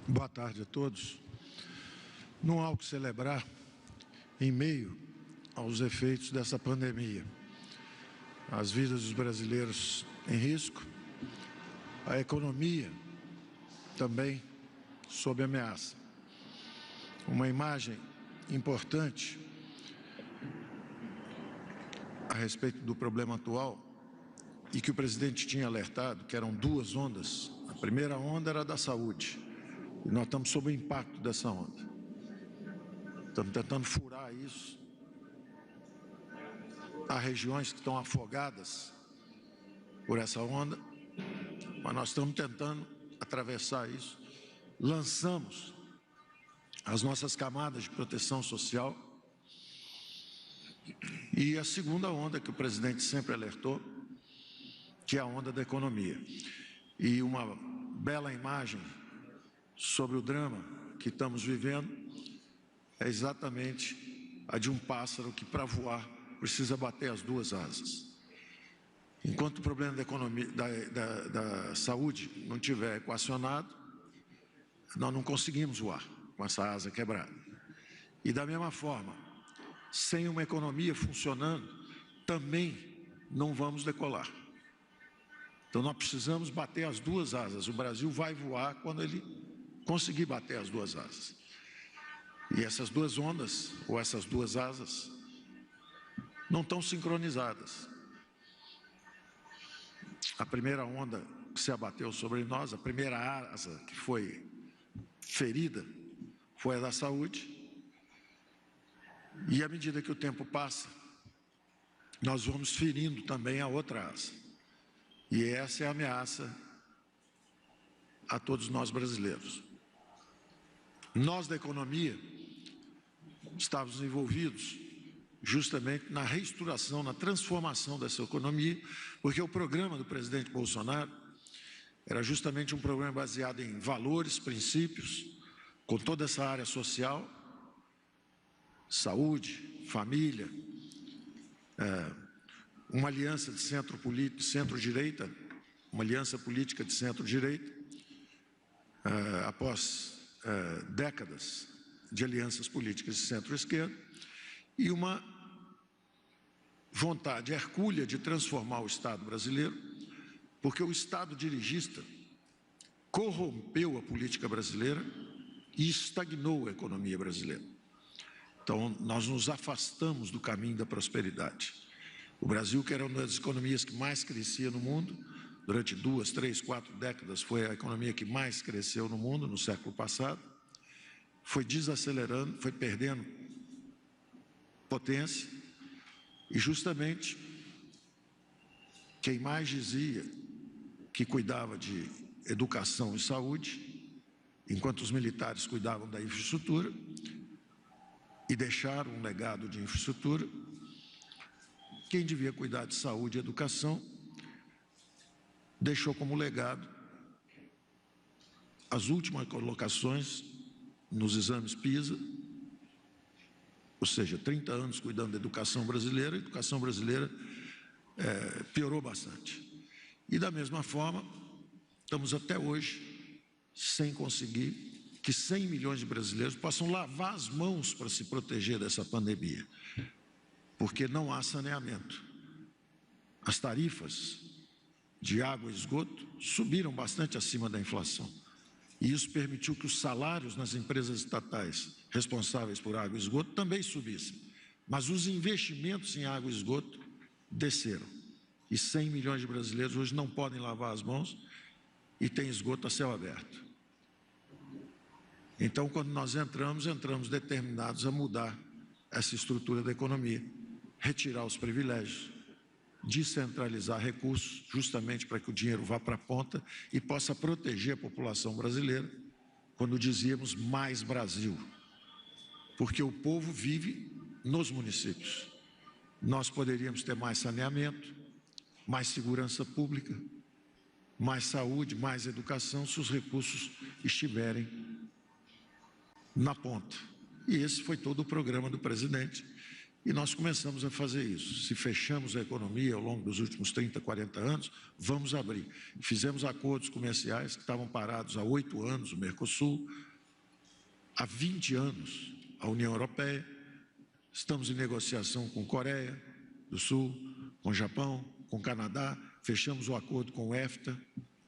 Boa tarde a todos. Não há o que celebrar em meio aos efeitos dessa pandemia. As vidas dos brasileiros em risco, a economia também sob ameaça. Uma imagem importante a respeito do problema atual e que o presidente tinha alertado, que eram duas ondas. A primeira onda era da saúde. E nós estamos sob o impacto dessa onda. Estamos tentando furar isso. Há regiões que estão afogadas por essa onda, mas nós estamos tentando atravessar isso. Lançamos as nossas camadas de proteção social. E a segunda onda que o presidente sempre alertou, que é a onda da economia. E uma bela imagem sobre o drama que estamos vivendo é exatamente a de um pássaro que, para voar, precisa bater as duas asas. Enquanto o problema da economia, da saúde não estiver equacionado, nós não conseguimos voar com essa asa quebrada. E da mesma forma, sem uma economia funcionando, também não vamos decolar. Então nós precisamos bater as duas asas. O Brasil vai voar quando ele conseguir bater as duas asas. E essas duas ondas, ou essas duas asas, não estão sincronizadas. A primeira onda que se abateu sobre nós, a primeira asa que foi ferida, foi a da saúde. E à medida que o tempo passa, nós vamos ferindo também a outra asa. E essa é a ameaça a todos nós brasileiros. Nós da economia estávamos envolvidos justamente na reestruturação, na transformação dessa economia, porque o programa do presidente Bolsonaro era justamente um programa baseado em valores, princípios, com toda essa área social, saúde, família, uma aliança de centro-direita, uma aliança política de centro-direita, após décadas de alianças políticas de centro-esquerda, e uma vontade hercúlea de transformar o Estado brasileiro, porque o Estado dirigista corrompeu a política brasileira e estagnou a economia brasileira. Então, nós nos afastamos do caminho da prosperidade. O Brasil, que era uma das economias que mais crescia no mundo, durante 2, 3, 4 décadas, foi a economia que mais cresceu no mundo no século passado, foi desacelerando, foi perdendo potência, e justamente quem mais dizia que cuidava de educação e saúde, enquanto os militares cuidavam da infraestrutura, e deixaram um legado de infraestrutura, quem devia cuidar de saúde e educação deixou como legado as últimas colocações nos exames PISA, ou seja, 30 anos cuidando da educação brasileira, a educação brasileira piorou bastante. E da mesma forma, estamos até hoje sem conseguir que 100 milhões de brasileiros possam lavar as mãos para se proteger dessa pandemia, porque não há saneamento. As tarifas de água e esgoto subiram bastante acima da inflação. E isso permitiu que os salários nas empresas estatais responsáveis por água e esgoto também subissem. Mas os investimentos em água e esgoto desceram. E 100 milhões de brasileiros hoje não podem lavar as mãos e têm esgoto a céu aberto. Então, quando nós entramos determinados a mudar essa estrutura da economia, retirar os privilégios, descentralizar recursos, justamente para que o dinheiro vá para a ponta e possa proteger a população brasileira, quando dizíamos mais Brasil, porque o povo vive nos municípios. Nós poderíamos ter mais saneamento, mais segurança pública, mais saúde, mais educação, se os recursos estiverem na ponta. E esse foi todo o programa do presidente, E nós começamos a fazer isso. Se fechamos a economia ao longo dos últimos 30, 40 anos, vamos abrir. Fizemos acordos comerciais que estavam parados há 8 anos, o Mercosul, há 20 anos, a União Europeia. Estamos em negociação com Coreia do Sul, com Japão, com Canadá. Fechamos o acordo com o EFTA,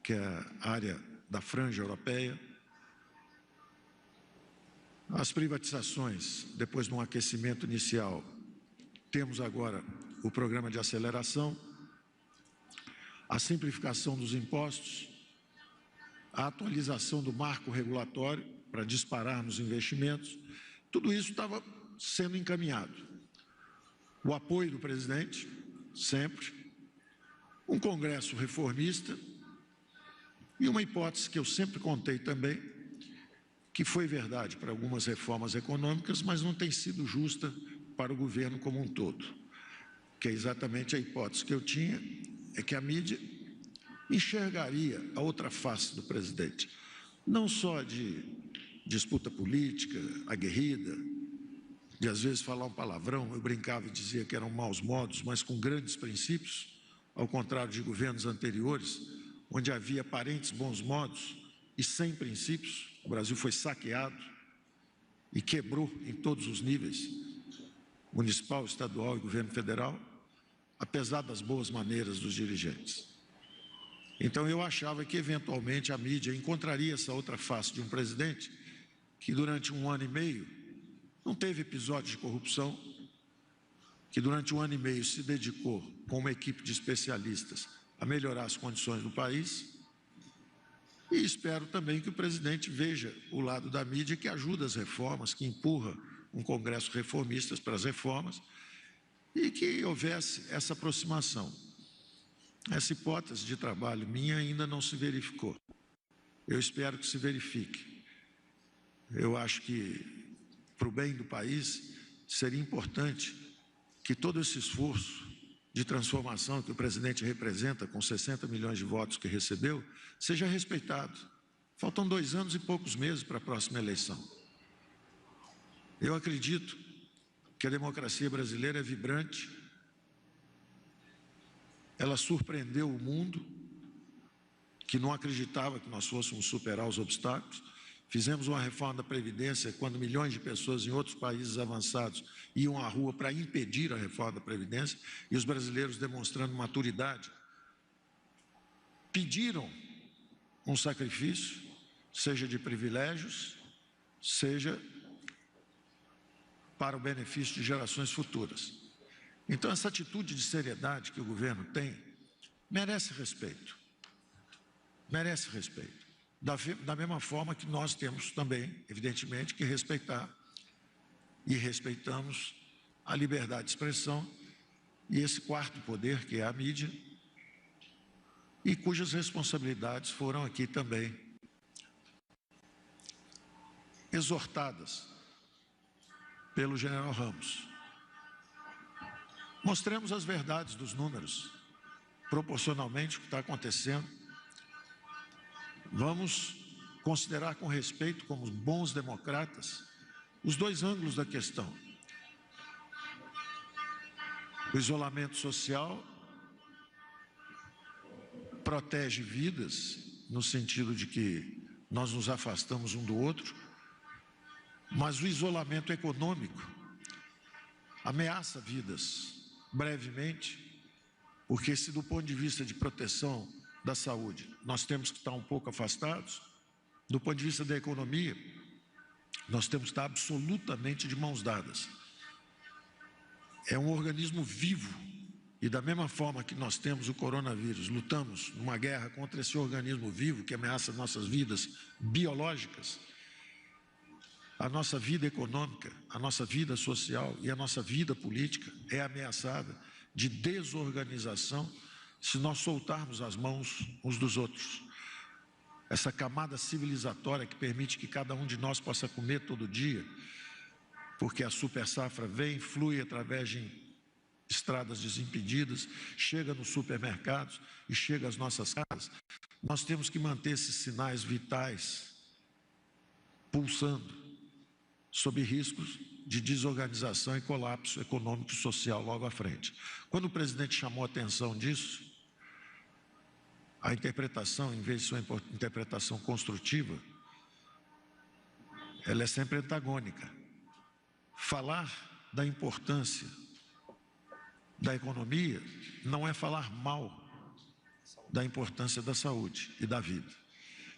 que é a área da franja europeia. As privatizações, depois de um aquecimento inicial, temos agora o programa de aceleração, a simplificação dos impostos, a atualização do marco regulatório para disparar nos investimentos. Tudo isso estava sendo encaminhado. O apoio do presidente, sempre, um Congresso reformista e uma hipótese que eu sempre contei também, que foi verdade para algumas reformas econômicas, mas não tem sido justa para o governo como um todo, que é exatamente a hipótese que eu tinha, é que a mídia enxergaria a outra face do presidente, não só de disputa política, aguerrida, de às vezes falar um palavrão, eu brincava e dizia que eram maus modos, mas com grandes princípios, ao contrário de governos anteriores, onde havia aparentes bons modos e sem princípios. O Brasil foi saqueado e quebrou em todos os níveis, municipal, estadual e governo federal, apesar das boas maneiras dos dirigentes. Então eu achava que eventualmente a mídia encontraria essa outra face de um presidente que durante 1 ano e meio não teve episódios de corrupção, que durante 1 ano e meio se dedicou com uma equipe de especialistas a melhorar as condições do país. E espero também que o presidente veja o lado da mídia que ajuda as reformas, que empurra um Congresso reformista para as reformas e que houvesse essa aproximação. Essa hipótese de trabalho minha ainda não se verificou. Eu espero que se verifique. Eu acho que, para o bem do país, seria importante que todo esse esforço de transformação que o presidente representa, com 60 milhões de votos que recebeu, seja respeitado. Faltam 2 anos e poucos meses para a próxima eleição. Eu acredito que a democracia brasileira é vibrante, ela surpreendeu o mundo, que não acreditava que nós fôssemos superar os obstáculos. Fizemos uma reforma da Previdência quando milhões de pessoas em outros países avançados iam à rua para impedir a reforma da Previdência, e os brasileiros, demonstrando maturidade, pediram um sacrifício, seja de privilégios, seja para o benefício de gerações futuras. Então, essa atitude de seriedade que o governo tem merece respeito. Merece respeito. Da mesma forma que nós temos também, evidentemente, que respeitar e respeitamos a liberdade de expressão e esse quarto poder, que é a mídia, e cujas responsabilidades foram aqui também exortadas pelo general Ramos. Mostremos as verdades dos números, proporcionalmente o que está acontecendo. Vamos considerar com respeito, como bons democratas, os 2 ângulos da questão. O isolamento social protege vidas, no sentido de que nós nos afastamos um do outro, mas o isolamento econômico ameaça vidas brevemente, porque se do ponto de vista de proteção da saúde nós temos que estar um pouco afastados, do ponto de vista da economia nós temos que estar absolutamente de mãos dadas. É um organismo vivo e da mesma forma que nós temos o coronavírus, lutamos numa guerra contra esse organismo vivo que ameaça nossas vidas biológicas, a nossa vida econômica, a nossa vida social e a nossa vida política é ameaçada de desorganização se nós soltarmos as mãos uns dos outros. Essa camada civilizatória que permite que cada um de nós possa comer todo dia, porque a super safra vem, flui através de estradas desimpedidas, chega nos supermercados e chega às nossas casas. Nós temos que manter esses sinais vitais pulsando, sob riscos de desorganização e colapso econômico e social logo à frente. Quando o presidente chamou a atenção disso, a interpretação, em vez de ser uma interpretação construtiva, ela é sempre antagônica. Falar da importância da economia não é falar mal da importância da saúde e da vida.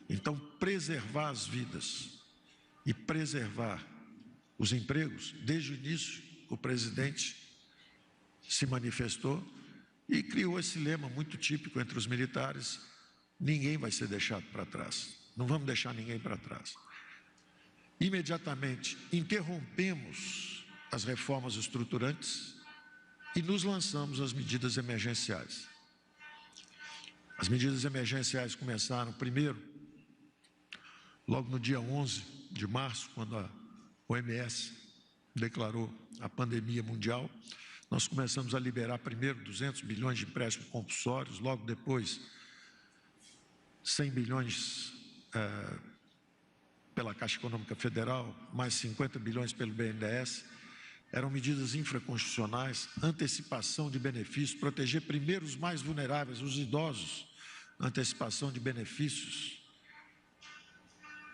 Então, preservar as vidas e preservar os empregos, desde o início, o presidente se manifestou e criou esse lema muito típico entre os militares: ninguém vai ser deixado para trás, não vamos deixar ninguém para trás. Imediatamente interrompemos as reformas estruturantes e nos lançamos às medidas emergenciais. As medidas emergenciais começaram primeiro, logo no dia 11 de março, quando a OMS declarou a pandemia mundial. Nós começamos a liberar primeiro 200 bilhões de empréstimos compulsórios, logo depois 100 bilhões pela Caixa Econômica Federal, mais 50 bilhões pelo BNDES. Eram medidas infraconstitucionais, antecipação de benefícios, proteger primeiro os mais vulneráveis, os idosos, antecipação de benefícios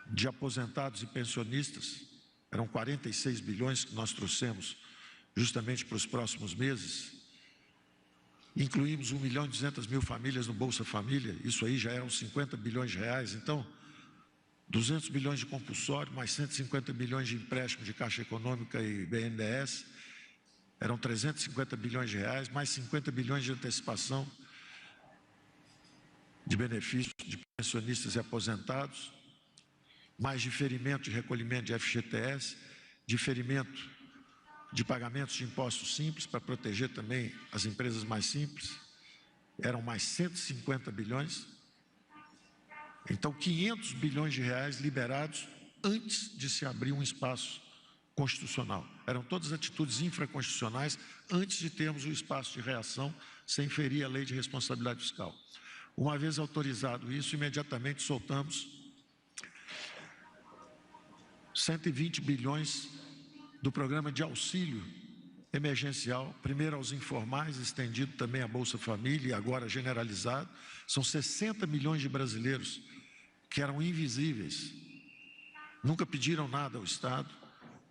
de aposentados e pensionistas. Eram 46 bilhões que nós trouxemos justamente para os próximos meses. Incluímos 1.200.000 famílias no Bolsa Família, isso aí já eram 50 bilhões de reais. Então, 200 bilhões de compulsório, mais 150 bilhões de empréstimo de Caixa Econômica e BNDES, eram 350 bilhões de reais, mais 50 bilhões de antecipação de benefícios de pensionistas e aposentados, mais diferimento de recolhimento de FGTS, diferimento de pagamentos de impostos simples para proteger também as empresas mais simples, eram mais 150 bilhões. Então, 500 bilhões de reais liberados antes de se abrir um espaço constitucional. Eram todas atitudes infraconstitucionais antes de termos o espaço de reação sem ferir a lei de responsabilidade fiscal. Uma vez autorizado isso, imediatamente soltamos 120 bilhões do programa de auxílio emergencial, primeiro aos informais, estendido também à Bolsa Família e agora generalizado. São 60 milhões de brasileiros que eram invisíveis, nunca pediram nada ao Estado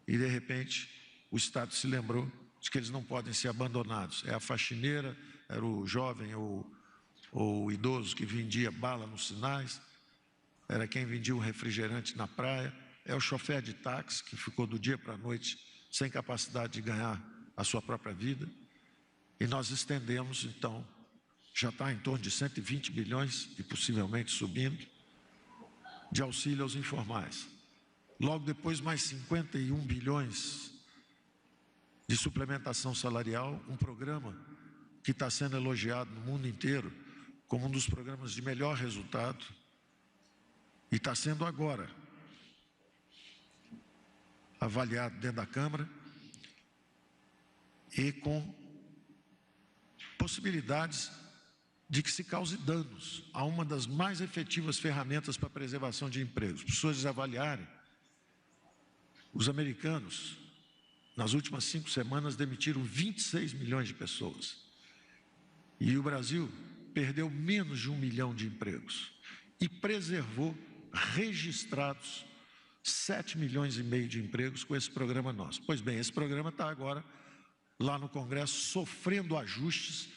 e, de repente, o Estado se lembrou de que eles não podem ser abandonados. É a faxineira, era o jovem ou o idoso que vendia bala nos sinais, era quem vendia um refrigerante na praia, é o chofer de táxi que ficou do dia para a noite sem capacidade de ganhar a sua própria vida. E nós estendemos, então, já está em torno de 120 bilhões e possivelmente subindo, de auxílio aos informais. Logo depois, mais 51 bilhões de suplementação salarial, um programa que está sendo elogiado no mundo inteiro como um dos programas de melhor resultado e está sendo agora avaliado dentro da Câmara e com possibilidades de que se cause danos a uma das mais efetivas ferramentas para a preservação de empregos. Para as pessoas avaliarem, os americanos, nas últimas 5 semanas, demitiram 26 milhões de pessoas. E o Brasil perdeu menos de 1 milhão de empregos e preservou, registrados, 7 milhões e meio de empregos com esse programa nosso. Pois bem, esse programa está agora lá no Congresso sofrendo ajustes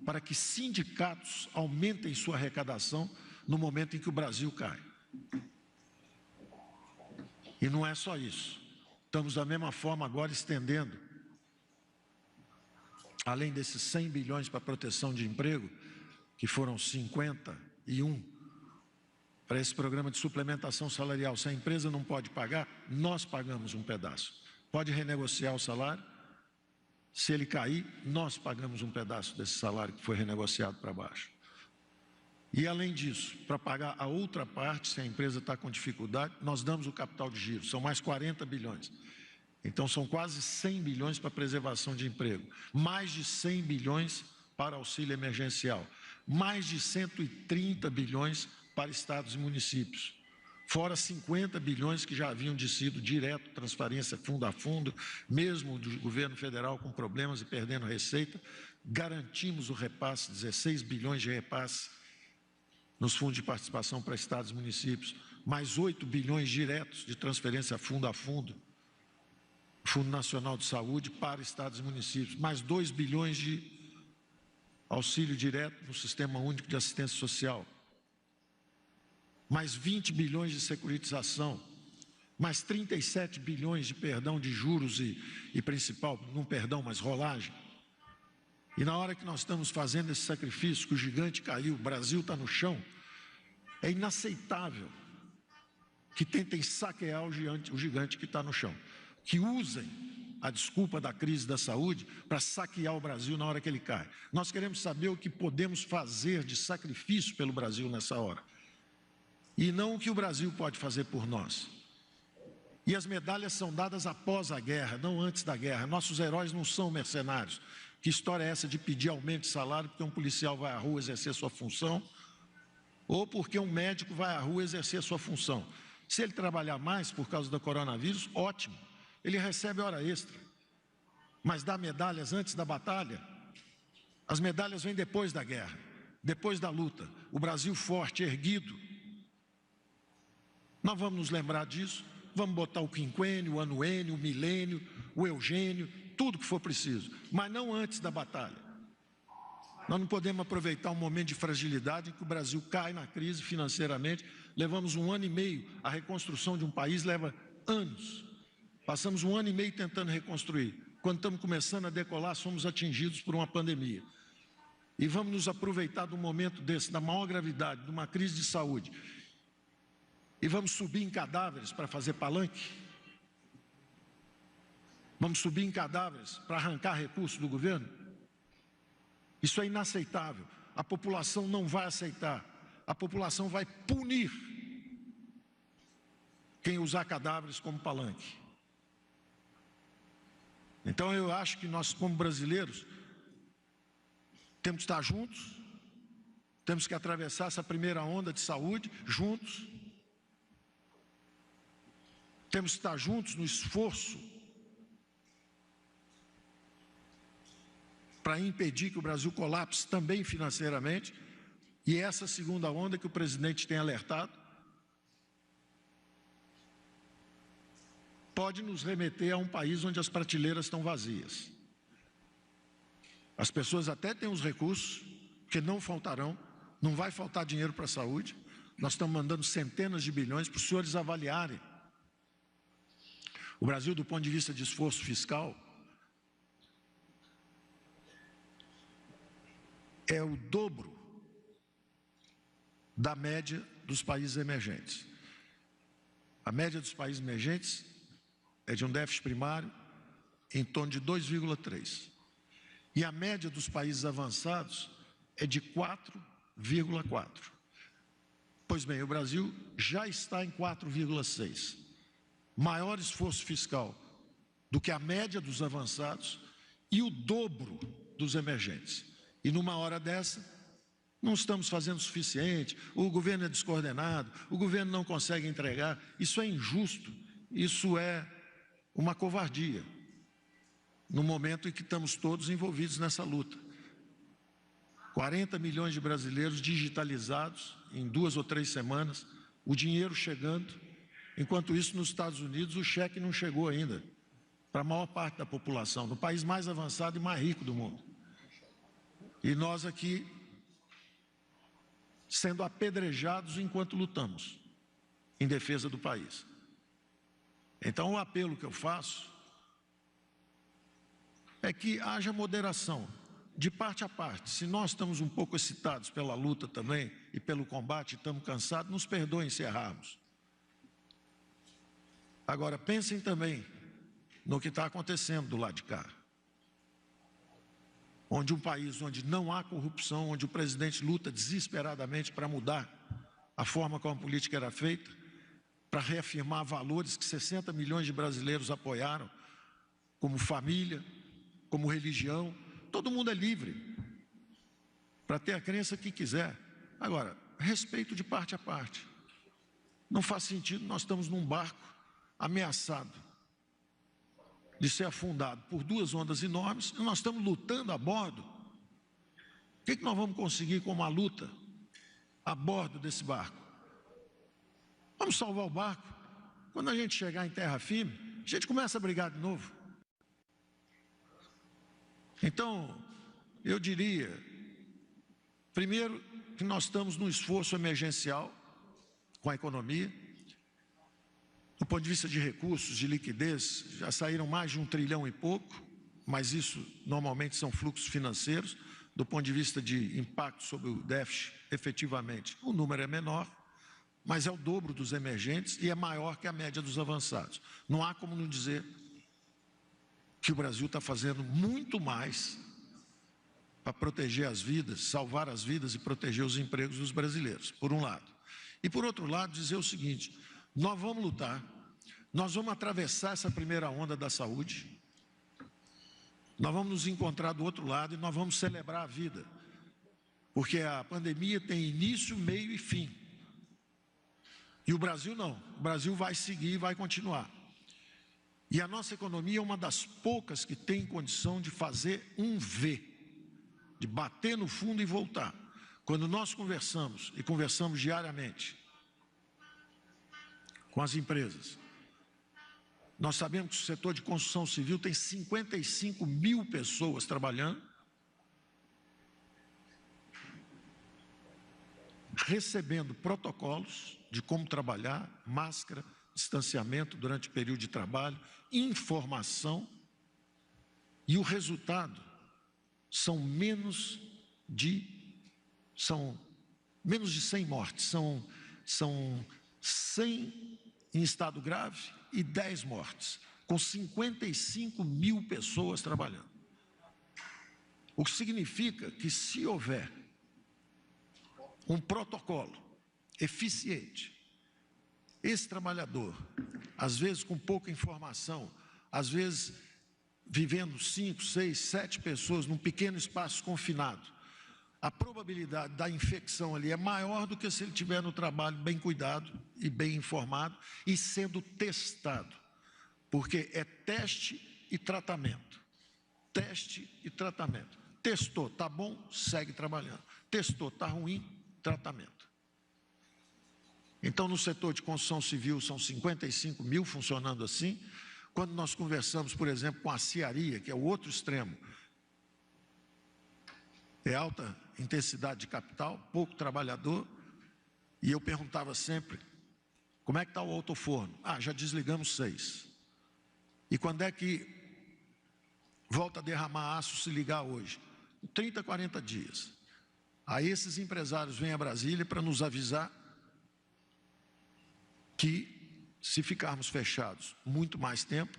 para que sindicatos aumentem sua arrecadação no momento em que o Brasil cai. E não é só isso. Estamos da mesma forma agora estendendo, além desses 100 bilhões para proteção de emprego, que foram 51 para esse programa de suplementação salarial. Se a empresa não pode pagar, nós pagamos um pedaço. Pode renegociar o salário. Se ele cair, nós pagamos um pedaço desse salário que foi renegociado para baixo. E além disso, para pagar a outra parte, se a empresa está com dificuldade, nós damos o capital de giro, são mais 40 bilhões. Então são quase 100 bilhões para preservação de emprego, mais de 100 bilhões para auxílio emergencial, mais de 130 bilhões para estados e municípios, fora 50 bilhões que já haviam sido direto, transferência fundo a fundo, mesmo do governo federal com problemas e perdendo receita, garantimos o repasse, 16 bilhões de repasse nos fundos de participação para estados e municípios, mais 8 bilhões diretos de transferência fundo a fundo, Fundo Nacional de Saúde para estados e municípios, mais 2 bilhões de auxílio direto no Sistema Único de Assistência Social, mais 20 bilhões de securitização, mais 37 bilhões de perdão de juros e principal, não perdão, mas rolagem. E na hora que nós estamos fazendo esse sacrifício, que o gigante caiu, o Brasil está no chão, é inaceitável que tentem saquear o gigante que está no chão, que usem a desculpa da crise da saúde para saquear o Brasil na hora que ele cai. Nós queremos saber o que podemos fazer de sacrifício pelo Brasil nessa hora, e não o que o Brasil pode fazer por nós. E as medalhas são dadas após a guerra, não antes da guerra. Nossos heróis não são mercenários. Que história é essa de pedir aumento de salário porque um policial vai à rua exercer sua função, ou porque um médico vai à rua exercer sua função? Se ele trabalhar mais por causa do coronavírus, ótimo, ele recebe hora extra. Mas dá medalhas antes da batalha? As medalhas vêm depois da guerra, depois da luta. O Brasil forte, erguido. Nós vamos nos lembrar disso, vamos botar o quinquênio, o anuênio, o milênio, o eugênio, tudo que for preciso, mas não antes da batalha. Nós não podemos aproveitar um momento de fragilidade em que o Brasil cai na crise financeiramente. Levamos 1 ano e meio, a reconstrução de um país leva anos. Passamos 1 ano e meio tentando reconstruir. Quando estamos começando a decolar, somos atingidos por uma pandemia. E vamos nos aproveitar de um momento desse, da maior gravidade, de uma crise de saúde, e vamos subir em cadáveres para fazer palanque? Vamos subir em cadáveres para arrancar recursos do governo? Isso é inaceitável. A população não vai aceitar. A população vai punir quem usar cadáveres como palanque. Então eu acho que nós, como brasileiros, temos que estar juntos, temos que atravessar essa primeira onda de saúde juntos. Temos que estar juntos no esforço para impedir que o Brasil colapse também financeiramente. E essa segunda onda que o presidente tem alertado pode nos remeter a um país onde as prateleiras estão vazias. As pessoas até têm os recursos, que não faltarão, não vai faltar dinheiro para a saúde. Nós estamos mandando centenas de bilhões para os senhores avaliarem. O Brasil, do ponto de vista de esforço fiscal, é o dobro da média dos países emergentes. A média dos países emergentes é de um déficit primário em torno de 2,3. E a média dos países avançados é de 4,4. Pois bem, o Brasil já está em 4,6. Maior esforço fiscal do que a média dos avançados e o dobro dos emergentes. E numa hora dessa, não estamos fazendo o suficiente, o governo é descoordenado, o governo não consegue entregar. Isso é injusto, isso é uma covardia, no momento em que estamos todos envolvidos nessa luta. 40 milhões de brasileiros digitalizados em 2 ou 3 semanas, o dinheiro chegando. Enquanto isso, nos Estados Unidos, o cheque não chegou ainda para a maior parte da população, no país mais avançado e mais rico do mundo. E nós aqui, sendo apedrejados enquanto lutamos em defesa do país. Então, o apelo que eu faço é que haja moderação, de parte a parte. Se nós estamos um pouco excitados pela luta também e pelo combate, estamos cansados, nos perdoem se errarmos. Agora, pensem também no que está acontecendo do lado de cá. Onde um país onde não há corrupção, onde o presidente luta desesperadamente para mudar a forma como a política era feita, para reafirmar valores que 60 milhões de brasileiros apoiaram, como família, como religião. Todo mundo é livre para ter a crença que quiser. Agora, respeito de parte a parte. Não faz sentido, nós estamos num barco ameaçado de ser afundado por duas ondas enormes, e nós estamos lutando a bordo. O que nós vamos conseguir com uma luta a bordo desse barco? Vamos salvar o barco. Quando a gente chegar em terra firme, a gente começa a brigar de novo. Então, eu diria, primeiro, que nós estamos num esforço emergencial com a economia. Do ponto de vista de recursos, de liquidez, já saíram mais de 1 trilhão e pouco, mas isso normalmente são fluxos financeiros. Do ponto de vista de impacto sobre o déficit, efetivamente, o número é menor, mas é o dobro dos emergentes e é maior que a média dos avançados. Não há como não dizer que o Brasil está fazendo muito mais para proteger as vidas, salvar as vidas e proteger os empregos dos brasileiros, por um lado. E por outro lado, dizer o seguinte: nós vamos lutar, nós vamos atravessar essa primeira onda da saúde, nós vamos nos encontrar do outro lado e nós vamos celebrar a vida, porque a pandemia tem início, meio e fim. E o Brasil não, o Brasil vai seguir e vai continuar. E a nossa economia é uma das poucas que tem condição de fazer um V, de bater no fundo e voltar. Quando nós conversamos, e conversamos diariamente com as empresas, nós sabemos que o setor de construção civil tem 55 mil pessoas trabalhando, recebendo protocolos de como trabalhar, máscara, distanciamento durante o período de trabalho, informação, e o resultado são menos de 100 mortes, são 100 em estado grave e 10 mortes, com 55 mil pessoas trabalhando. O que significa que, se houver um protocolo eficiente, esse trabalhador, às vezes com pouca informação, às vezes vivendo 5, 6, 7 pessoas num pequeno espaço confinado, a probabilidade da infecção ali é maior do que se ele estiver no trabalho bem cuidado e bem informado e sendo testado, porque é teste e tratamento. Teste e tratamento. Testou, tá bom, segue trabalhando. Testou, tá ruim, tratamento. Então, no setor de construção civil, são 55 mil funcionando assim. Quando nós conversamos, por exemplo, com a Cearia, que é o outro extremo, é alta intensidade de capital, pouco trabalhador, e eu perguntava sempre: como é que está o autoforno? Ah, já desligamos 6. E quando é que volta a derramar aço se ligar hoje? 30, 40 dias. Aí esses empresários vêm a Brasília para nos avisar que, se ficarmos fechados muito mais tempo,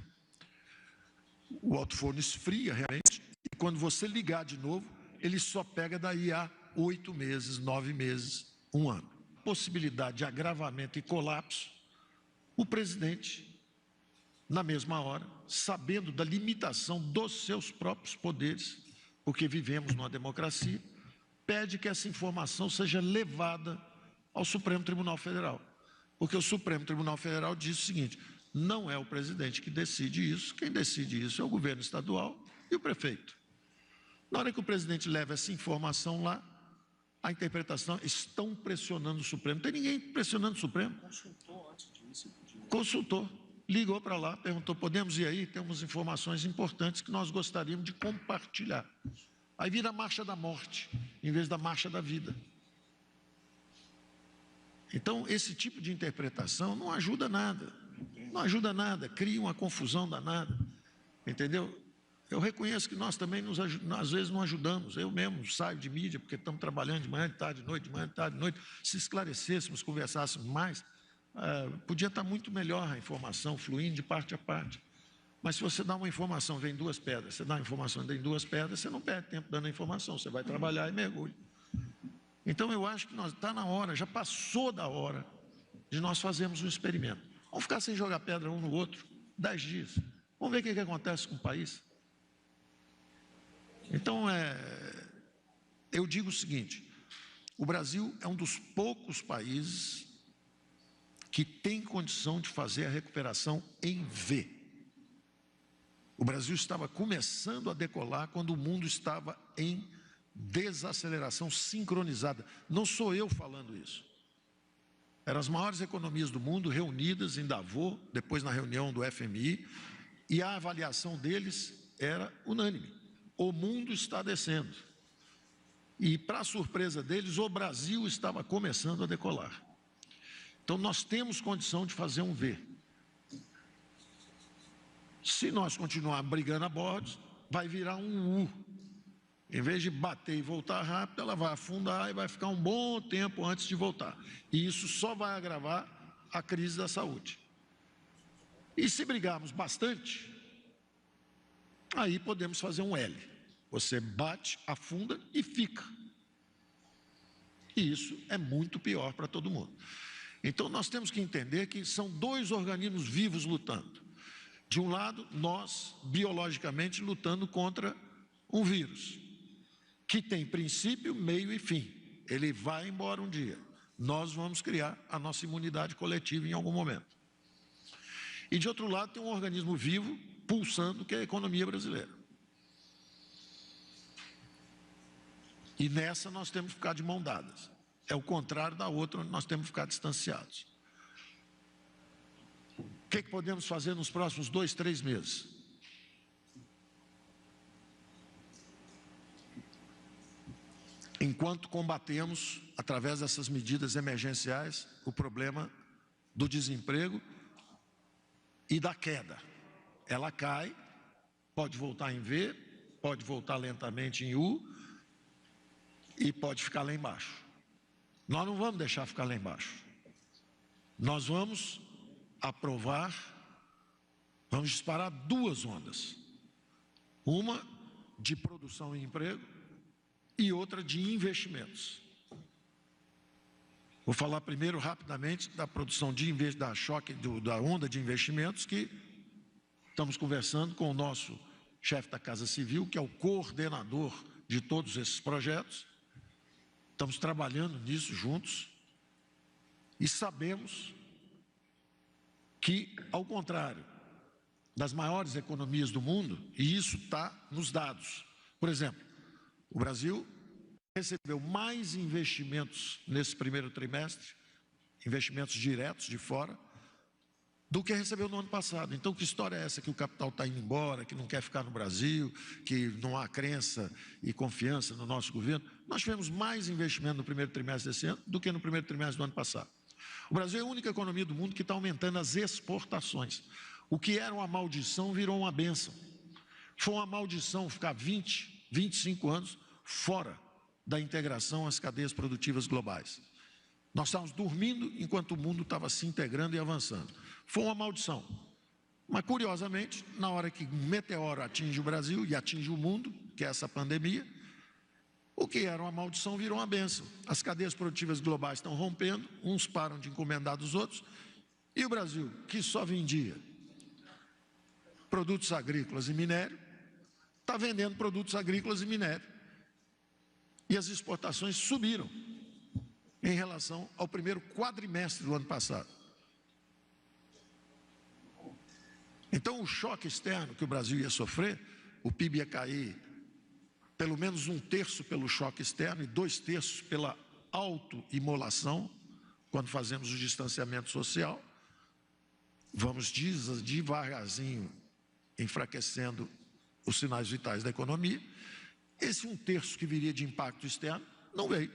o autoforno esfria realmente, e quando você ligar de novo, ele só pega daí a 8 meses, 9 meses, 1 ano. Possibilidade de agravamento e colapso, o presidente, na mesma hora, sabendo da limitação dos seus próprios poderes, porque vivemos numa democracia, pede que essa informação seja levada ao Supremo Tribunal Federal. Porque o Supremo Tribunal Federal diz o seguinte: não é o presidente que decide isso, quem decide isso é o governo estadual e o prefeito. Na hora que o presidente leva essa informação lá, a interpretação, estão pressionando o Supremo. Não tem ninguém pressionando o Supremo. Consultou antes disso? Consultou, ligou para lá, perguntou: podemos ir aí? Temos informações importantes que nós gostaríamos de compartilhar. Aí vira a marcha da morte, em vez da marcha da vida. Então, esse tipo de interpretação não ajuda nada. Não ajuda nada, cria uma confusão danada. Entendeu? Eu reconheço que nós também, às vezes, não ajudamos. Eu mesmo saio de mídia, porque estamos trabalhando de manhã, de tarde, de noite, de manhã, de tarde, de noite. Se esclarecêssemos, conversássemos mais, podia estar muito melhor a informação, fluindo de parte a parte. Mas se você dá uma informação, vem 2 pedras, você dá uma informação, vem 2 pedras, você não perde tempo dando a informação, você vai trabalhar e mergulha. Então, eu acho que está na hora, já passou da hora, de nós fazermos um experimento. Vamos ficar sem jogar pedra um no outro 10 dias. Vamos ver o que acontece com o país. Então, eu digo o seguinte: o Brasil é um dos poucos países que tem condição de fazer a recuperação em V. O Brasil estava começando a decolar quando o mundo estava em desaceleração sincronizada. Não sou eu falando isso. Eram as maiores economias do mundo reunidas em Davos, depois na reunião do FMI, e a avaliação deles era unânime. O mundo está descendo. E, para surpresa deles, o Brasil estava começando a decolar. Então, nós temos condição de fazer um V. Se nós continuarmos brigando a bordos, vai virar um U. Em vez de bater e voltar rápido, ela vai afundar e vai ficar um bom tempo antes de voltar. E isso só vai agravar a crise da saúde. E se brigarmos bastante, aí podemos fazer um L. Você bate, afunda e fica. E isso é muito pior para todo mundo. Então, nós temos que entender que são dois organismos vivos lutando. De um lado, nós, biologicamente, lutando contra um vírus, que tem princípio, meio e fim. Ele vai embora um dia. Nós vamos criar a nossa imunidade coletiva em algum momento. E, de outro lado, tem um organismo vivo, pulsando, que é a economia brasileira. E nessa nós temos que ficar de mão dadas. É o contrário da outra, onde nós temos que ficar distanciados. O que podemos fazer nos próximos 2, 3 meses? Enquanto combatemos, através dessas medidas emergenciais, o problema do desemprego e da queda. Ela cai, pode voltar em V, pode voltar lentamente em U e pode ficar lá embaixo. Nós não vamos deixar ficar lá embaixo. Nós vamos aprovar, vamos disparar 2 ondas. Uma de produção e emprego e outra de investimentos. Vou falar primeiro rapidamente da produção de da onda de investimentos, que estamos conversando com o nosso chefe da Casa Civil, que é o coordenador de todos esses projetos. Estamos trabalhando nisso juntos e sabemos que, ao contrário das maiores economias do mundo, e isso está nos dados. Por exemplo, o Brasil recebeu mais investimentos nesse primeiro trimestre, investimentos diretos de fora, do que recebeu no ano passado. Então, que história é essa que o capital está indo embora, que não quer ficar no Brasil, que não há crença e confiança no nosso governo? Nós tivemos mais investimento no primeiro trimestre desse ano do que no primeiro trimestre do ano passado. O Brasil é a única economia do mundo que está aumentando as exportações. O que era uma maldição virou uma bênção. Foi uma maldição ficar 20, 25 anos fora da integração às cadeias produtivas globais. Nós estávamos dormindo enquanto o mundo estava se integrando e avançando. Foi uma maldição. Mas, curiosamente, na hora que um meteoro atinge o Brasil e atinge o mundo, que é essa pandemia, o que era uma maldição virou uma bênção. As cadeias produtivas globais estão rompendo, uns param de encomendar dos outros, e o Brasil, que só vendia produtos agrícolas e minério, está vendendo produtos agrícolas e minério. E as exportações subiram em relação ao primeiro quadrimestre do ano passado. Então, o choque externo que o Brasil ia sofrer, o PIB ia cair pelo menos 1/3 pelo choque externo e 2/3 pela autoimolação, quando fazemos o distanciamento social. Vamos devagarzinho enfraquecendo os sinais vitais da economia. Esse 1/3 que viria de impacto externo não veio.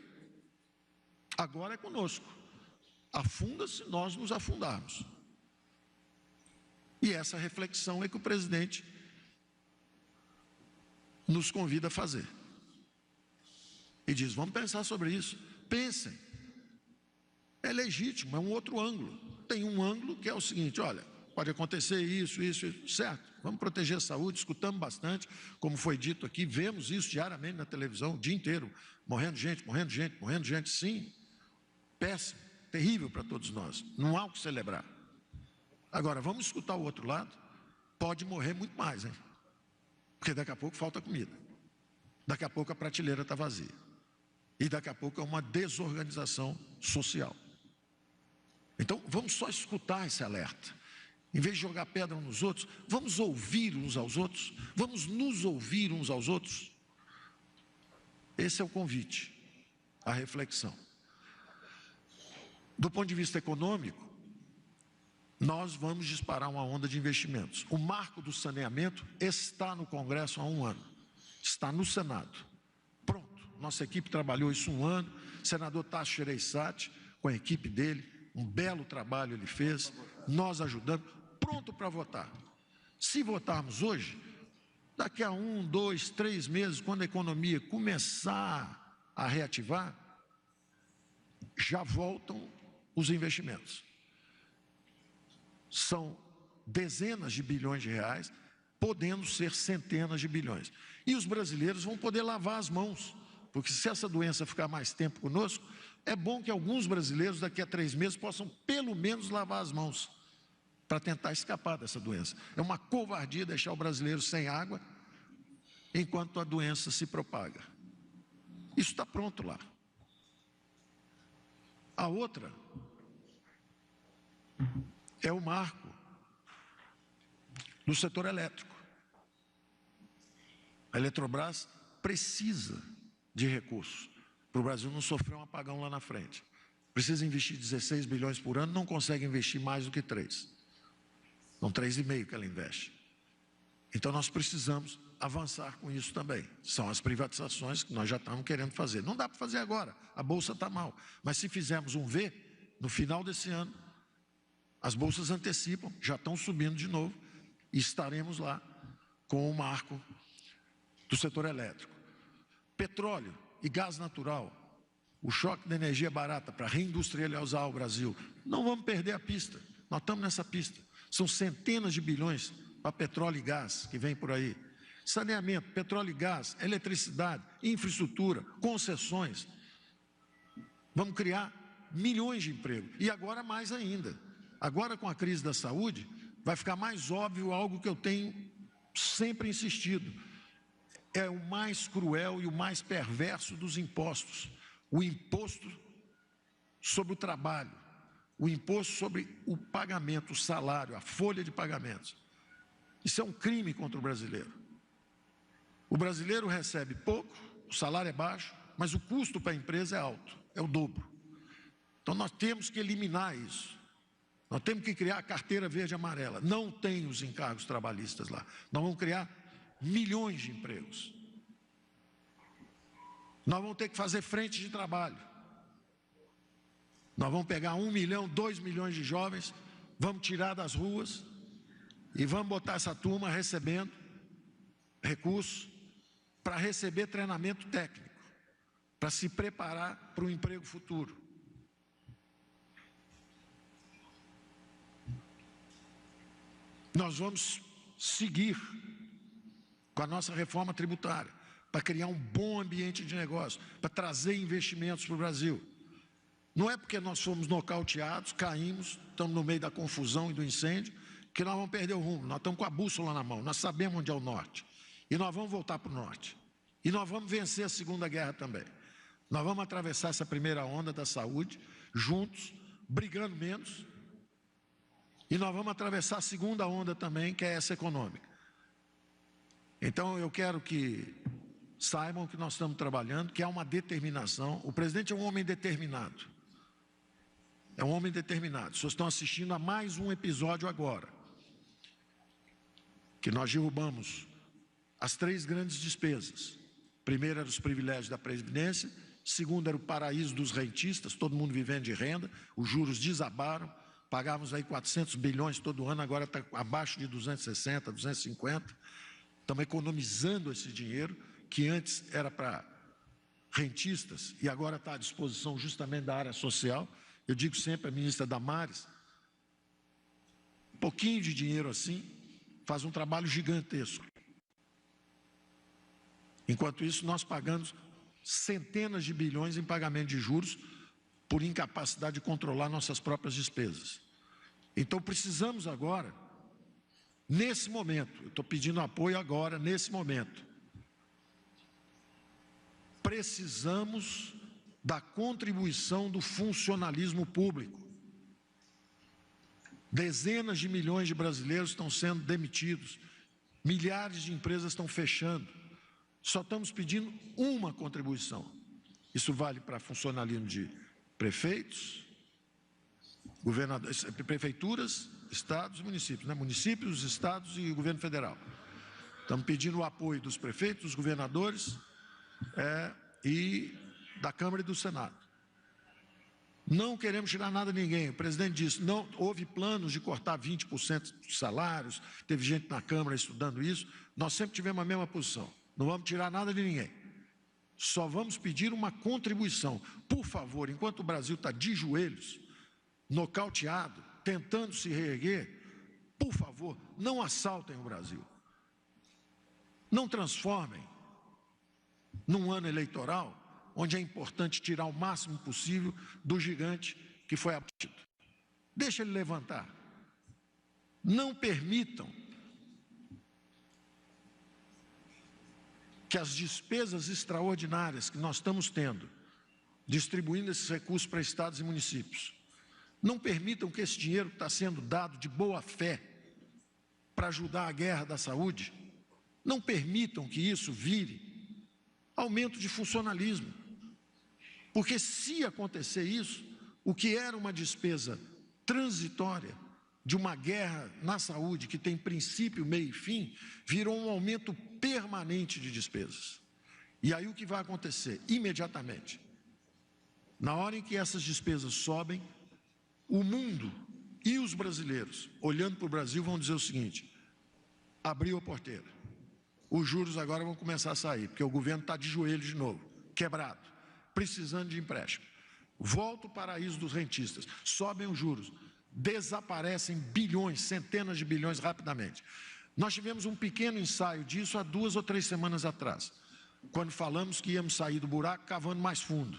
Agora é conosco. Afunda se nós nos afundarmos. E essa reflexão é que o presidente nos convida a fazer. E diz, vamos pensar sobre isso. Pensem. É legítimo, é um outro ângulo. Tem um ângulo que é o seguinte, olha, pode acontecer isso, certo? Vamos proteger a saúde, escutamos bastante, como foi dito aqui, vemos isso diariamente na televisão, o dia inteiro, morrendo gente, sim. Péssimo, terrível para todos nós, não há o que celebrar. Agora, vamos escutar o outro lado, pode morrer muito mais, hein? Porque daqui a pouco falta comida, daqui a pouco a prateleira está vazia, e daqui a pouco é uma desorganização social. Então, vamos só escutar esse alerta. Em vez de jogar pedra uns nos outros, vamos ouvir uns aos outros, vamos nos ouvir uns aos outros. Esse é o convite, a reflexão. Do ponto de vista econômico, nós vamos disparar uma onda de investimentos. O marco do saneamento está no Congresso há 1 ano, está no Senado. Pronto, nossa equipe trabalhou isso 1 ano, o senador Tasso Gereissati, com a equipe dele, um belo trabalho ele fez, nós ajudamos, pronto para votar. Se votarmos hoje, daqui a 1, 2, 3 meses, quando a economia começar a reativar, já voltam os investimentos. São dezenas de bilhões de reais, podendo ser centenas de bilhões. E os brasileiros vão poder lavar as mãos, porque se essa doença ficar mais tempo conosco, é bom que alguns brasileiros daqui a 3 meses possam pelo menos lavar as mãos, para tentar escapar dessa doença. É uma covardia deixar o brasileiro sem água, enquanto a doença se propaga. Isso está pronto lá. A outra é o marco do setor elétrico. A Eletrobras precisa de recursos para o Brasil não sofrer um apagão lá na frente. Precisa investir 16 bilhões por ano, não consegue investir mais do que 3. São 3,5 que ela investe. Então nós precisamos avançar com isso também. São as privatizações que nós já estamos querendo fazer. Não dá para fazer agora, a Bolsa está mal. Mas se fizermos um V, no final desse ano, as bolsas antecipam, já estão subindo de novo, e estaremos lá com o marco do setor elétrico. Petróleo e gás natural, o choque da energia barata para reindustrializar o Brasil. Não vamos perder a pista, nós estamos nessa pista. São centenas de bilhões para petróleo e gás que vem por aí. Saneamento, petróleo e gás, eletricidade, infraestrutura, concessões. Vamos criar milhões de empregos. E agora mais ainda. Agora com a crise da saúde, vai ficar mais óbvio algo que eu tenho sempre insistido. É o mais cruel e o mais perverso dos impostos. O imposto sobre o trabalho, o imposto sobre o pagamento, o salário, a folha de pagamentos. Isso é um crime contra o brasileiro. O brasileiro recebe pouco, o salário é baixo, mas o custo para a empresa é alto, é o dobro. Então nós temos que eliminar isso. Nós temos que criar a carteira verde e amarela. Não tem os encargos trabalhistas lá. Nós vamos criar milhões de empregos. Nós vamos ter que fazer frente de trabalho. Nós vamos pegar 1 milhão, 2 milhões de jovens, vamos tirar das ruas e vamos botar essa turma recebendo recursos para receber treinamento técnico, para se preparar para o emprego futuro. Nós vamos seguir com a nossa reforma tributária, para criar um bom ambiente de negócio, para trazer investimentos para o Brasil. Não é porque nós fomos nocauteados, caímos, estamos no meio da confusão e do incêndio, que nós vamos perder o rumo. Nós estamos com a bússola na mão, nós sabemos onde é o norte. E nós vamos voltar para o norte. E nós vamos vencer a Segunda Guerra também. Nós vamos atravessar essa primeira onda da saúde, juntos, brigando menos. E nós vamos atravessar a segunda onda também, que é essa econômica. Então eu quero que saibam que nós estamos trabalhando, que há uma determinação. O presidente é um homem determinado. É um homem determinado. Vocês estão assistindo a mais um episódio agora, que nós derrubamos as 3 grandes despesas. Primeiro era os privilégios da Previdência, segundo era o paraíso dos rentistas, todo mundo vivendo de renda, os juros desabaram, pagávamos aí 400 bilhões todo ano, agora está abaixo de 260, 250. Estamos economizando esse dinheiro, que antes era para rentistas e agora está à disposição justamente da área social. Eu digo sempre à ministra Damares, um pouquinho de dinheiro assim faz um trabalho gigantesco. Enquanto isso, nós pagamos centenas de bilhões em pagamento de juros por incapacidade de controlar nossas próprias despesas. Então precisamos agora, nesse momento, eu estou pedindo apoio agora, nesse momento, precisamos da contribuição do funcionalismo público. Dezenas de milhões de brasileiros estão sendo demitidos. Milhares de empresas estão fechando. Só estamos pedindo uma contribuição. Isso vale para funcionalismo de prefeitos, governadores, prefeituras, estados e municípios, né? Municípios, estados e governo federal. Estamos pedindo o apoio dos prefeitos, dos governadores e da Câmara e do Senado. Não queremos tirar nada de ninguém. O presidente disse, não houve planos de cortar 20% dos salários, teve gente na Câmara estudando isso. Nós sempre tivemos a mesma posição. Não vamos tirar nada de ninguém. Só vamos pedir uma contribuição. Por favor, enquanto o Brasil está de joelhos, nocauteado, tentando se reerguer, por favor, não assaltem o Brasil. Não transformem num ano eleitoral onde é importante tirar o máximo possível do gigante que foi abatido. Deixa ele levantar. Não permitam que as despesas extraordinárias que nós estamos tendo, distribuindo esses recursos para estados e municípios, não permitam que esse dinheiro que está sendo dado de boa fé para ajudar a guerra da saúde, não permitam que isso vire aumento de funcionalismo. Porque se acontecer isso, o que era uma despesa transitória de uma guerra na saúde que tem princípio, meio e fim, virou um aumento permanente de despesas. E aí o que vai acontecer? Imediatamente, na hora em que essas despesas sobem, o mundo e os brasileiros, olhando para o Brasil, vão dizer o seguinte: abriu a porteira. Os juros agora vão começar a sair, porque o governo está de joelho de novo, quebrado, precisando de empréstimo. Volta o paraíso dos rentistas, sobem os juros, desaparecem bilhões, centenas de bilhões rapidamente. Nós tivemos um pequeno ensaio disso há 2 ou 3 semanas atrás, quando falamos que íamos sair do buraco cavando mais fundo.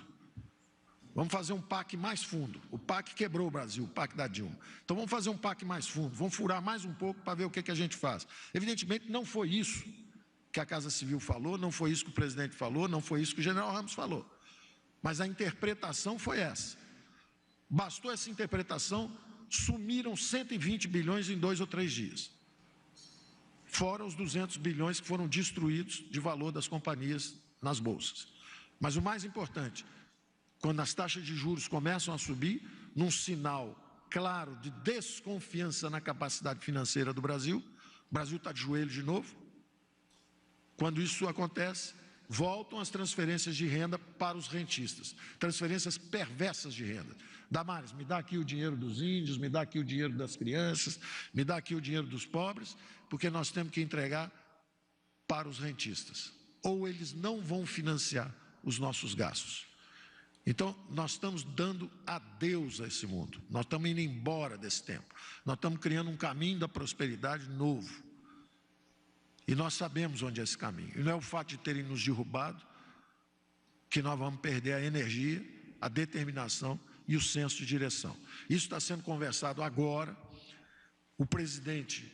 Vamos fazer um PAC mais fundo. O PAC quebrou o Brasil, o PAC da Dilma. Então vamos fazer um PAC mais fundo, vamos furar mais um pouco para ver o que a gente faz. Evidentemente não foi isso que a Casa Civil falou, não foi isso que o presidente falou, não foi isso que o general Ramos falou. Mas a interpretação foi essa. Bastou essa interpretação, sumiram 120 bilhões em 2 ou 3 dias. Fora os 200 bilhões que foram destruídos de valor das companhias nas bolsas. Mas o mais importante, quando as taxas de juros começam a subir, num sinal claro de desconfiança na capacidade financeira do Brasil, o Brasil está de joelho de novo. Quando isso acontece, voltam as transferências de renda para os rentistas, transferências perversas de renda. Damares, me dá aqui o dinheiro dos índios, me dá aqui o dinheiro das crianças, me dá aqui o dinheiro dos pobres, porque nós temos que entregar para os rentistas. Ou eles não vão financiar os nossos gastos. Então, nós estamos dando adeus a esse mundo, nós estamos indo embora desse tempo, nós estamos criando um caminho da prosperidade novo. E nós sabemos onde é esse caminho. E não é o fato de terem nos derrubado que nós vamos perder a energia, a determinação e o senso de direção. Isso está sendo conversado agora. O presidente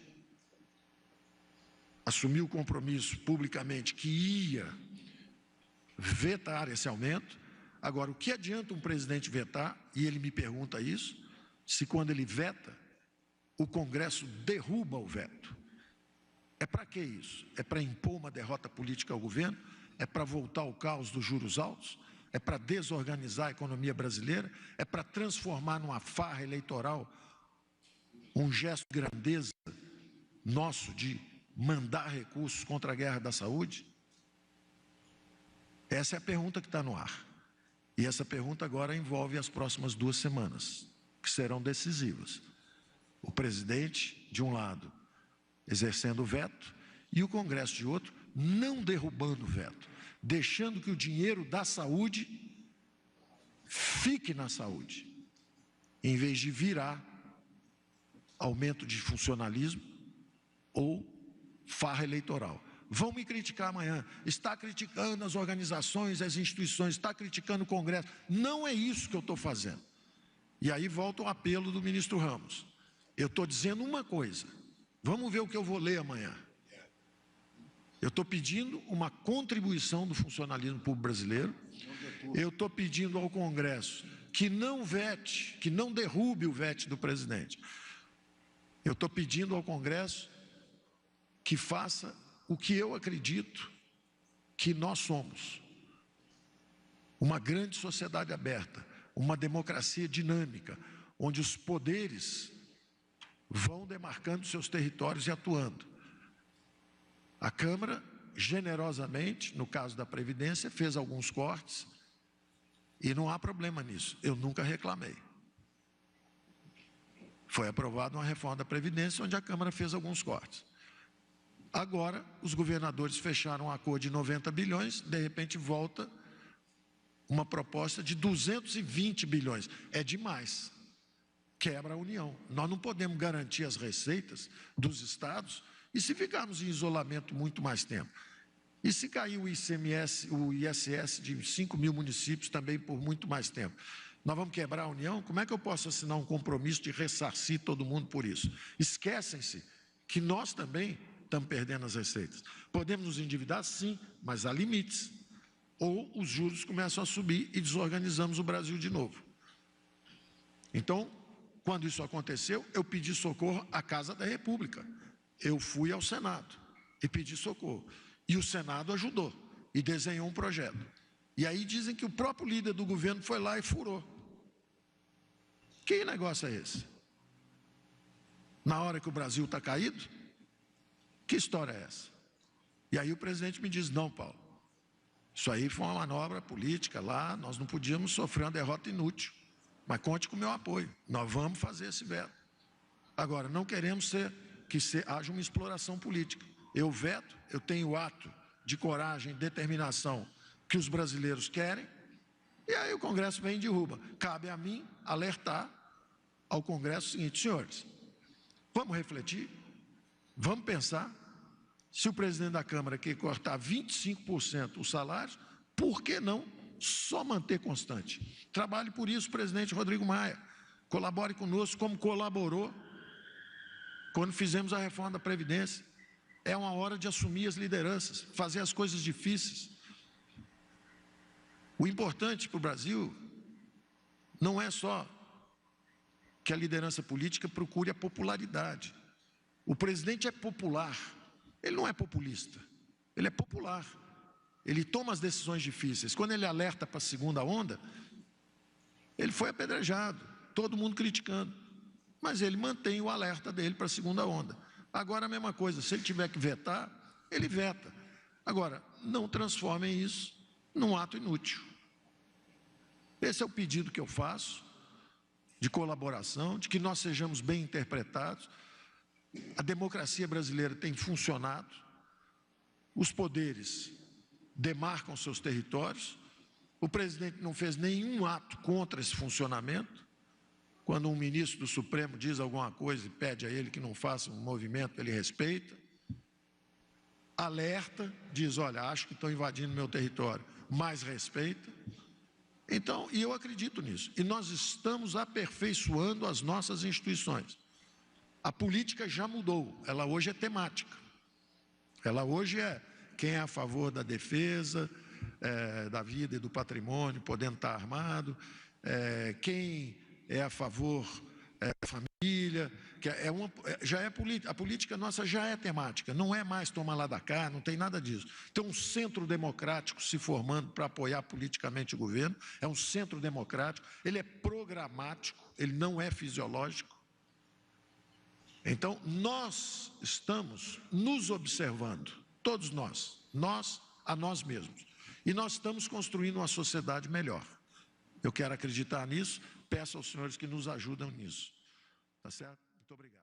assumiu o compromisso publicamente que ia vetar esse aumento. Agora, o que adianta um presidente vetar, e ele me pergunta isso, se quando ele veta, o Congresso derruba o veto? É para que isso? É para impor uma derrota política ao governo? É para voltar ao caos dos juros altos? É para desorganizar a economia brasileira? É para transformar numa farra eleitoral um gesto de grandeza nosso de mandar recursos contra a guerra da saúde? Essa é a pergunta que está no ar. E essa pergunta agora envolve as próximas 2 semanas, que serão decisivas. O presidente, de um lado, exercendo o veto, e o Congresso de outro, não derrubando o veto, deixando que o dinheiro da saúde fique na saúde, em vez de virar aumento de funcionalismo ou farra eleitoral. Vão me criticar amanhã, está criticando as organizações, as instituições, está criticando o Congresso. Não é isso que eu estou fazendo. E aí volta o apelo do ministro Ramos. Eu estou dizendo uma coisa. Vamos ver o que eu vou ler amanhã. Eu estou pedindo uma contribuição do funcionalismo público brasileiro. Eu estou pedindo ao Congresso que não vete, que não derrube o veto do presidente. Eu estou pedindo ao Congresso que faça o que eu acredito que nós somos. Uma grande sociedade aberta, uma democracia dinâmica, onde os poderes vão demarcando seus territórios e atuando. A Câmara, generosamente, no caso da Previdência, fez alguns cortes e não há problema nisso. Eu nunca reclamei. Foi aprovada uma reforma da Previdência, onde a Câmara fez alguns cortes. Agora, os governadores fecharam um acordo de 90 bilhões, de repente volta uma proposta de 220 bilhões. É demais. Quebra a União. Nós não podemos garantir as receitas dos estados e se ficarmos em isolamento muito mais tempo. E se cair o ICMS, o ISS de 5 mil municípios também por muito mais tempo? Nós vamos quebrar a União? Como é que eu posso assinar um compromisso de ressarcir todo mundo por isso? Esquecem-se que nós também estamos perdendo as receitas. Podemos nos endividar? Sim, mas há limites. Ou os juros começam a subir e desorganizamos o Brasil de novo. Então, quando isso aconteceu, eu pedi socorro à Casa da República. Eu fui ao Senado e pedi socorro. E o Senado ajudou e desenhou um projeto. E aí dizem que o próprio líder do governo foi lá e furou. Que negócio é esse? Na hora que o Brasil está caído? Que história é essa? E aí o presidente me diz, não, Paulo, isso aí foi uma manobra política lá, nós não podíamos sofrer uma derrota inútil, mas conte com o meu apoio, nós vamos fazer esse veto. Agora, não queremos que haja uma exploração política. Eu veto, eu tenho o ato de coragem, determinação que os brasileiros querem, e aí o Congresso vem e derruba. Cabe a mim alertar ao Congresso o seguinte, senhores, vamos refletir, vamos pensar, se o presidente da Câmara quer cortar 25% os salários, por que não só manter constante? Trabalhe por isso, presidente Rodrigo Maia, colabore conosco como colaborou quando fizemos a reforma da Previdência. É uma hora de assumir as lideranças, fazer as coisas difíceis. O importante para o Brasil não é só que a liderança política procure a popularidade. O presidente é popular, ele não é populista, ele é popular. Ele toma as decisões difíceis. Quando ele alerta para a segunda onda, ele foi apedrejado, todo mundo criticando. Mas ele mantém o alerta dele para a segunda onda. Agora a mesma coisa, se ele tiver que vetar, ele veta. Agora, não transformem isso num ato inútil. Esse é o pedido que eu faço, de colaboração, de que nós sejamos bem interpretados. A democracia brasileira tem funcionado, os poderes demarcam seus territórios, o presidente não fez nenhum ato contra esse funcionamento. Quando um ministro do Supremo diz alguma coisa e pede a ele que não faça um movimento, ele respeita. Alerta, diz, olha, acho que estão invadindo meu território, mas respeita. Então, e eu acredito nisso. E nós estamos aperfeiçoando as nossas instituições. A política já mudou, ela hoje é temática. Ela hoje é quem é a favor da defesa, da vida e do patrimônio, podendo estar armado, quem é a favor da família, que já é a política nossa já é temática, não é mais toma lá da cá, não tem nada disso. Tem um centro democrático se formando para apoiar politicamente o governo, é um centro democrático, ele é programático, ele não é fisiológico. Então, nós estamos nos observando, todos nós a nós mesmos, e nós estamos construindo uma sociedade melhor. Eu quero acreditar nisso, peço aos senhores que nos ajudam nisso. Tá certo? Muito obrigado.